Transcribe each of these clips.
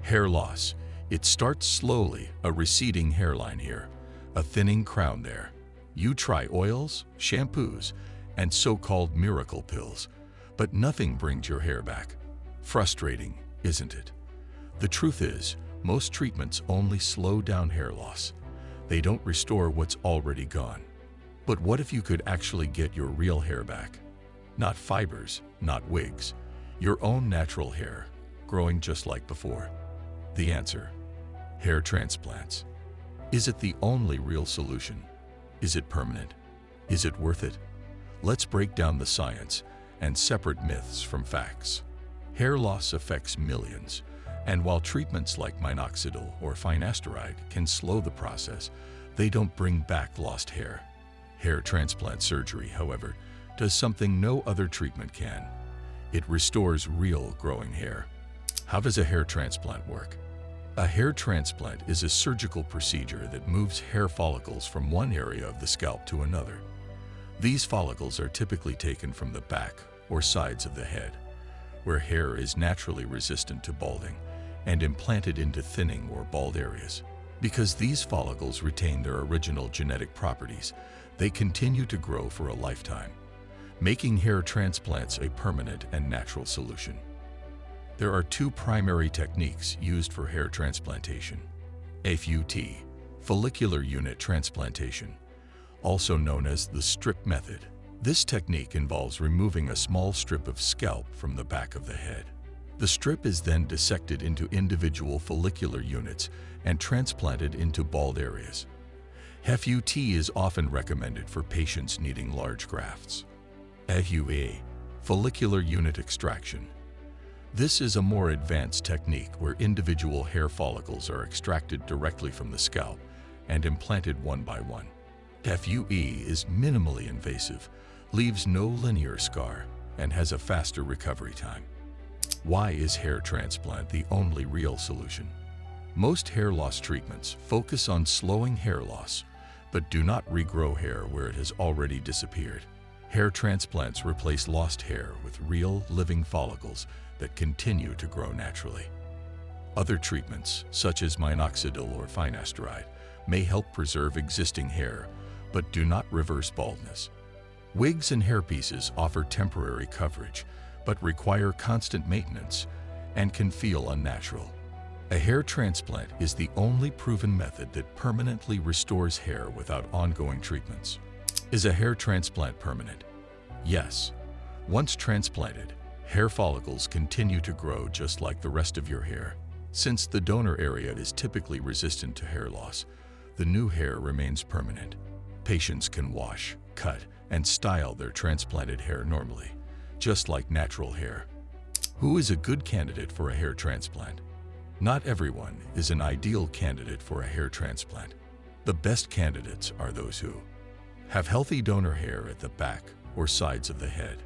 Hair loss. It starts slowly, a receding hairline here, a thinning crown there. You try oils, shampoos, and so-called miracle pills, but nothing brings your hair back. Frustrating, isn't it? The truth is, most treatments only slow down hair loss. They don't restore what's already gone. But what if you could actually get your real hair back? Not fibers, not wigs, your own natural hair, growing just like before. The answer: hair transplants. Is it the only real solution? Is it permanent? Is it worth it? Let's break down the science and separate myths from facts. Hair loss affects millions, and while treatments like minoxidil or finasteride can slow the process, they don't bring back lost hair. Hair transplant surgery, however, does something no other treatment can. It restores real growing hair. How does a hair transplant work? A hair transplant is a surgical procedure that moves hair follicles from one area of the scalp to another. These follicles are typically taken from the back or sides of the head, where hair is naturally resistant to balding, and implanted into thinning or bald areas. Because these follicles retain their original genetic properties, they continue to grow for a lifetime, making hair transplants a permanent and natural solution. There are two primary techniques used for hair transplantation. FUT, follicular unit transplantation, also known as the strip method. This technique involves removing a small strip of scalp from the back of the head. The strip is then dissected into individual follicular units and transplanted into bald areas. FUT is often recommended for patients needing large grafts. FUA, follicular unit extraction. This is a more advanced technique where individual hair follicles are extracted directly from the scalp and implanted one by one. FUE is minimally invasive, leaves no linear scar, and has a faster recovery time. Why is hair transplant the only real solution? Most hair loss treatments focus on slowing hair loss, but do not regrow hair where it has already disappeared. Hair transplants replace lost hair with real, living follicles that continue to grow naturally. Other treatments, such as minoxidil or finasteride, may help preserve existing hair, but do not reverse baldness. Wigs and hairpieces offer temporary coverage, but require constant maintenance and can feel unnatural. A hair transplant is the only proven method that permanently restores hair without ongoing treatments. Is a hair transplant permanent? Yes. Once transplanted, hair follicles continue to grow just like the rest of your hair. Since the donor area is typically resistant to hair loss, the new hair remains permanent. Patients can wash, cut, and style their transplanted hair normally, just like natural hair. Who is a good candidate for a hair transplant? Not everyone is an ideal candidate for a hair transplant. The best candidates are those who have healthy donor hair at the back or sides of the head,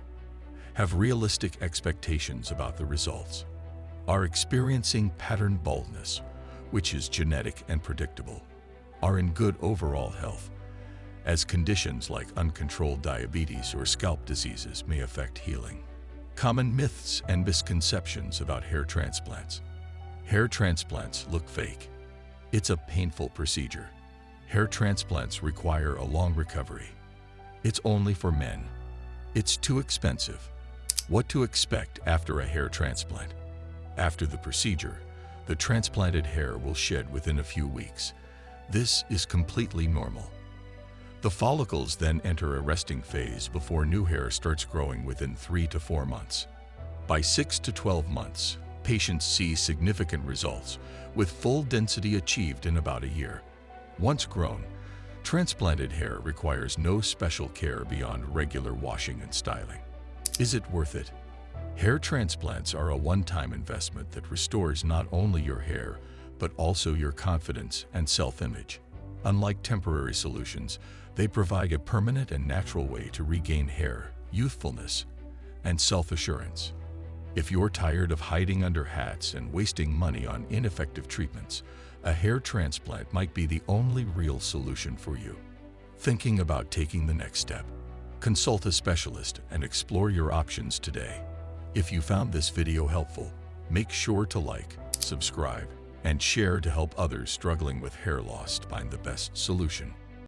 have realistic expectations about the results, are experiencing pattern baldness, which is genetic and predictable, are in good overall health, as conditions like uncontrolled diabetes or scalp diseases may affect healing. Common myths and misconceptions about hair transplants. Hair transplants look fake. It's a painful procedure. Hair transplants require a long recovery. It's only for men. It's too expensive. What to expect after a hair transplant? After the procedure, the transplanted hair will shed within a few weeks. This is completely normal. The follicles then enter a resting phase before new hair starts growing within 3 to 4 months. By 6 to 12 months, patients see significant results, with full density achieved in about a year. Once grown, transplanted hair requires no special care beyond regular washing and styling. Is it worth it? Hair transplants are a one-time investment that restores not only your hair, but also your confidence and self-image. Unlike temporary solutions, they provide a permanent and natural way to regain hair, youthfulness, and self-assurance. If you're tired of hiding under hats and wasting money on ineffective treatments, a hair transplant might be the only real solution for you. Thinking about taking the next step? Consult a specialist and explore your options today. If you found this video helpful, make sure to like, subscribe, and share to help others struggling with hair loss find the best solution.